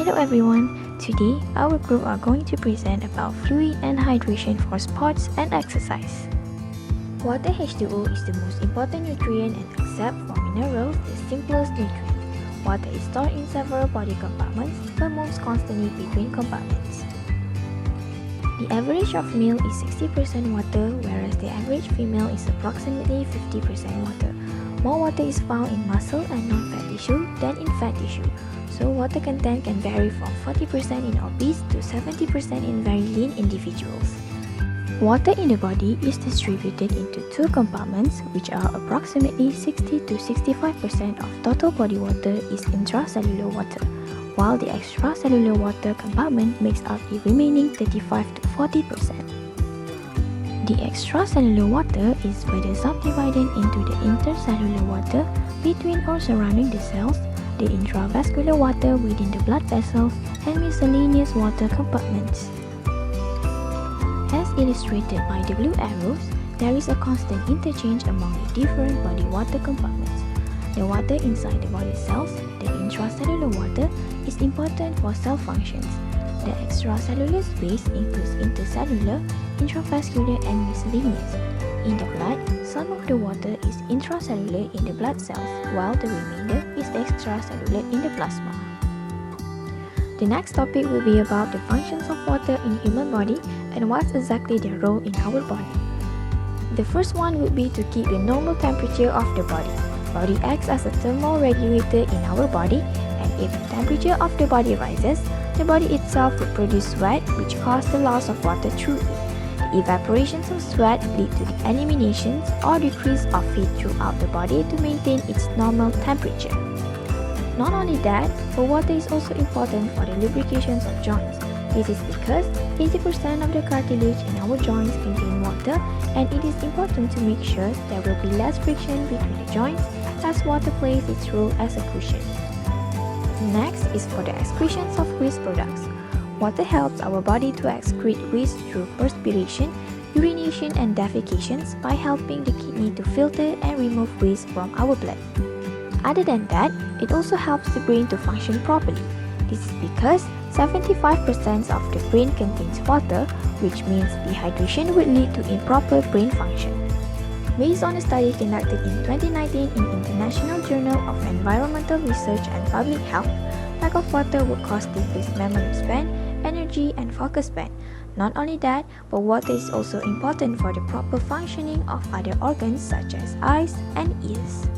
Hello everyone, today our group are going to present about fluid and hydration for sports and exercise. Water H2O is the most important nutrient and except for minerals, the simplest nutrient. Water is stored in several body compartments but moves constantly between compartments. The average of male is 60% water whereas the average female is approximately 50% water. More water is found in muscle and non-fat tissue than in fat tissue. So water content can vary from 40% in obese to 70% in very lean individuals. Water in the body is distributed into two compartments which are approximately 60 to 65% of total body water is intracellular water, while the extracellular water compartment makes up the remaining 35 to 40%. The extracellular water is further subdivided into the intercellular water between or surrounding the cells, the intravascular water within the blood vessels, and miscellaneous water compartments. As illustrated by the blue arrows, there is a constant interchange among the different body water compartments. The water inside the body cells, the intracellular water, is important for cell functions. The extracellular space includes intercellular, intravascular, and miscellaneous. In the blood, some of the water is intracellular in the blood cells, while the remainder is extracellular in the plasma. The next topic will be about the functions of water in human body and what's exactly their role in our body. The first one would be to keep the normal temperature of the body. Body acts as a thermal regulator in our body, and if the temperature of the body rises, the body itself will produce sweat, which causes the loss of water through it. The evaporations of sweat lead to the eliminations or decrease of heat throughout the body to maintain its normal temperature. Not only that, but water is also important for the lubrications of joints. This is because 80% of the cartilage in our joints contain water, and it is important to make sure there will be less friction between the joints as water plays its role as a cushion. Next is for the excretions of waste products. Water helps our body to excrete waste through perspiration, urination, and defecations by helping the kidney to filter and remove waste from our blood. Other than that, it also helps the brain to function properly. This is because 75% of the brain contains water, which means dehydration would lead to improper brain function. Based on a study conducted in 2019 in International Journal of Environmental Research and Public Health, lack of water would cause decreased memory span, energy, and focus span. Not only that, but water is also important for the proper functioning of other organs such as eyes and ears.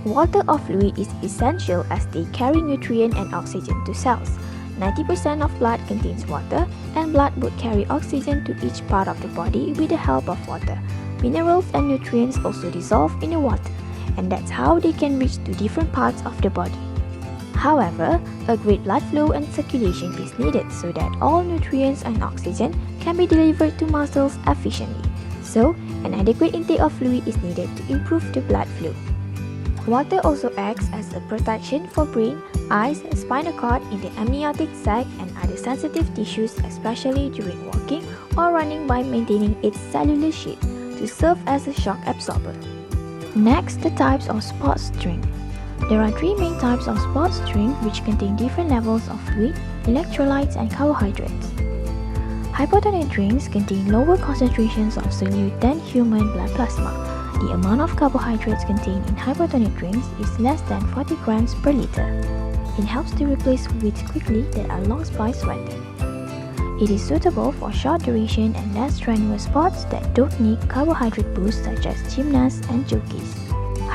Water or fluid is essential as they carry nutrient and oxygen to cells. 90% of blood contains water, and blood would carry oxygen to each part of the body with the help of water. Minerals and nutrients also dissolve in the water, and that's how they can reach to different parts of the body. However, a great blood flow and circulation is needed so that all nutrients and oxygen can be delivered to muscles efficiently. So, an adequate intake of fluid is needed to improve the blood flow. Water also acts as a protection for brain, eyes, spinal cord in the amniotic sac and other sensitive tissues, especially during walking or running, by maintaining its cellular shape to serve as a shock absorber. Next, the types of sports drink. There are three main types of sports drink which contain different levels of fluid, electrolytes, and carbohydrates. Hypotonic drinks contain lower concentrations of solute than human blood plasma. The amount of carbohydrates contained in hypotonic drinks is less than 40 grams per liter. It helps to replace fluids quickly that are lost by sweating. It is suitable for short duration and less strenuous sports that don't need carbohydrate boosts such as gymnasts and jockeys.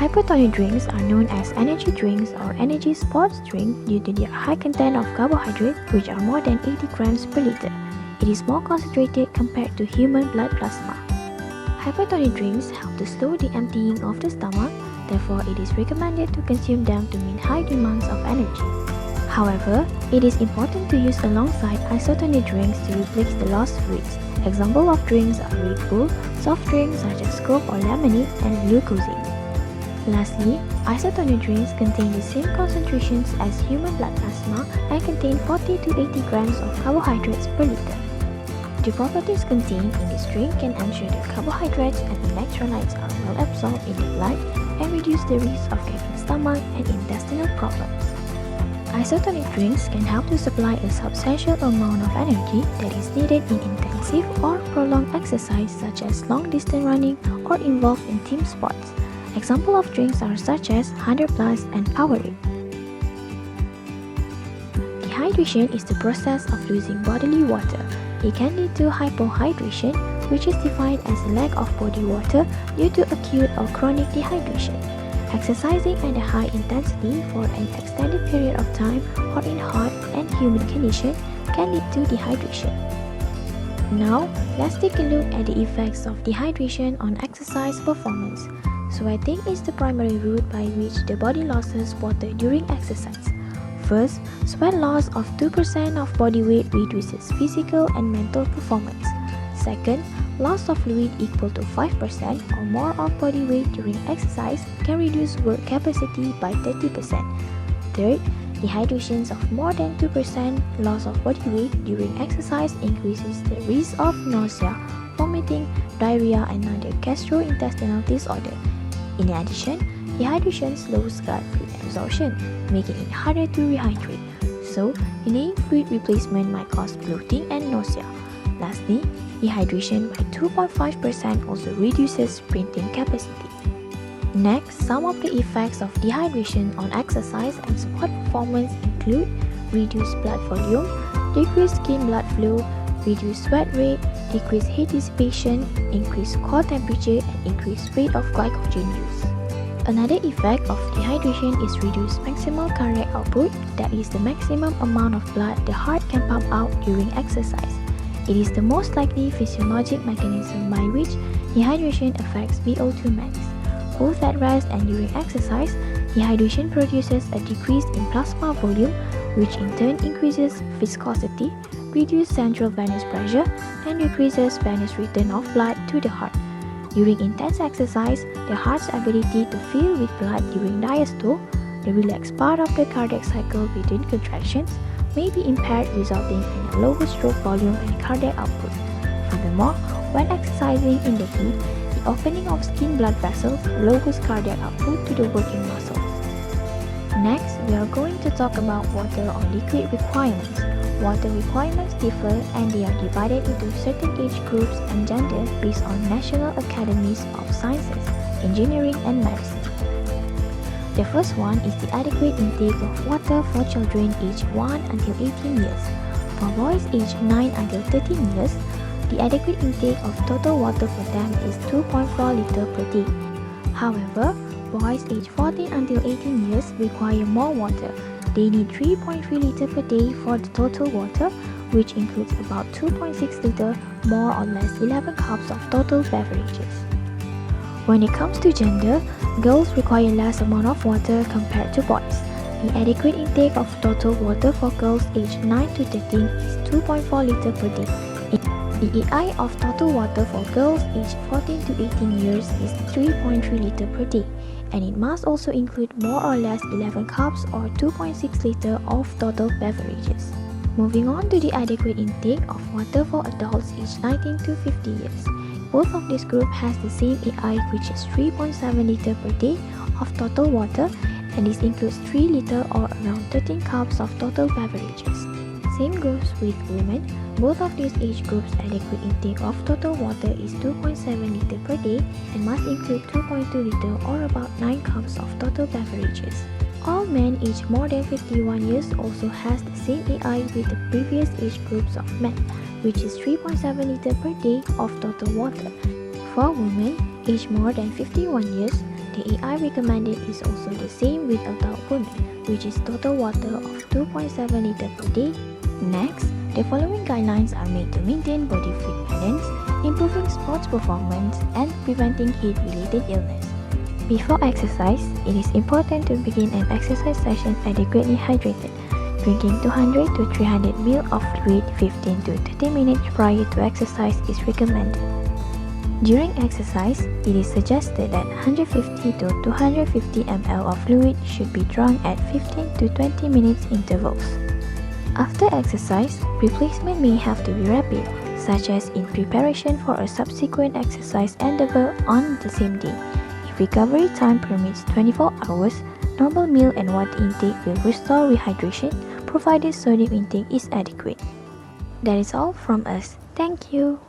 Hypotonic drinks are known as energy drinks or energy sports drink due to their high content of carbohydrate, which are more than 80 grams per liter. It is more concentrated compared to human blood plasma. Hypotonic drinks help to slow the emptying of the stomach, therefore it is recommended to consume them to meet high demands of energy. However, it is important to use alongside isotonic drinks to replace the lost fluids. Examples of drinks are Red Bull, soft drinks such as Coke or lemonade, and glucosine. Lastly, isotonic drinks contain the same concentrations as human blood plasma and contain 40 to 80 grams of carbohydrates per liter. The properties contained in this drink can ensure that carbohydrates and electrolytes are well absorbed in the blood and reduce the risk of getting stomach and intestinal problems. Isotonic drinks can help to supply a substantial amount of energy that is needed in intensive or prolonged exercise such as long-distance running or involved in team sports. Examples of drinks are such as 100 Plus and Powerade. Dehydration is the process of losing bodily water. It can lead to hypohydration, which is defined as a lack of body water due to acute or chronic dehydration. Exercising at a high intensity for an extended period of time or in hot and humid conditions can lead to dehydration. Now, let's take a look at the effects of dehydration on exercise performance. Sweating is the primary route by which the body loses water during exercise. First, sweat loss of 2% of body weight reduces physical and mental performance. Second, loss of fluid equal to 5% or more of body weight during exercise can reduce work capacity by 30%. Third, dehydration of more than 2% loss of body weight during exercise increases the risk of nausea, vomiting, diarrhea, and other gastrointestinal disorder. In addition, dehydration slows gut fluid absorption, making it harder to rehydrate. So, delaying fluid replacement might cause bloating and nausea. Lastly, dehydration by 2.5% also reduces sprinting capacity. Next, some of the effects of dehydration on exercise and sport performance include reduced blood volume, decreased skin blood flow, reduced sweat rate, decreased heat dissipation, increased core temperature, and increased rate of glycogen use. Another effect of dehydration is reduced maximal cardiac output, that is the maximum amount of blood the heart can pump out during exercise. It is the most likely physiologic mechanism by which dehydration affects VO2 max. Both at rest and during exercise, dehydration produces a decrease in plasma volume, which in turn increases viscosity, reduces central venous pressure, and decreases venous return of blood to the heart. During intense exercise, the heart's ability to fill with blood during diastole, the relaxed part of the cardiac cycle between contractions, may be impaired, resulting in a lower stroke volume and cardiac output. Furthermore, when exercising in the heat, the opening of skin blood vessels lowers cardiac output to the working muscles. Next, we are going to talk about water or liquid requirements. Water requirements differ and they are divided into certain age groups and gender based on National Academies of Sciences, Engineering and Medicine. The first one is the adequate intake of water for children aged 1 until 18 years. For boys aged 9 until 13 years, the adequate intake of total water for them is 2.4 liters per day. However, boys aged 14 until 18 years require more water. They need 3.3 liters per day for the total water, which includes about 2.6 liters, more or less 11 cups of total beverages. When it comes to gender, girls require less amount of water compared to boys. The adequate intake of total water for girls aged 9 to 13 is 2.4 liters per day. The EI of total water for girls aged 14 to 18 years is 3.3 liters per day, and it must also include more or less 11 cups or 2.6 liters of total beverages. Moving on to the adequate intake of water for adults aged 19 to 50 years. Both of this group has the same EI, which is 3.7 liters per day of total water, and this includes 3 liters or around 13 cups of total beverages. Same goes with women. Both of these age groups' adequate intake of total water is 2.7 liters per day and must include 2.2 liters or about 9 cups of total beverages. All men aged more than 51 years also has the same EI with the previous age groups of men, which is 3.7 liters per day of total water. For women aged more than 51 years, the EI recommended is also the same with adult women, which is total water of 2.7 liters per day. Next, the following guidelines are made to maintain body fluid balance, improving sports performance, and preventing heat-related illness. Before exercise, it is important to begin an exercise session adequately hydrated. Drinking 200 to 300 ml of fluid 15 to 30 minutes prior to exercise is recommended. During exercise, it is suggested that 150 to 250 ml of fluid should be drunk at 15 to 20 minutes intervals. After exercise, replacement may have to be rapid, such as in preparation for a subsequent exercise endeavor on the same day. If recovery time permits 24 hours, normal meal and water intake will restore rehydration provided sodium intake is adequate. That is all from us. Thank you.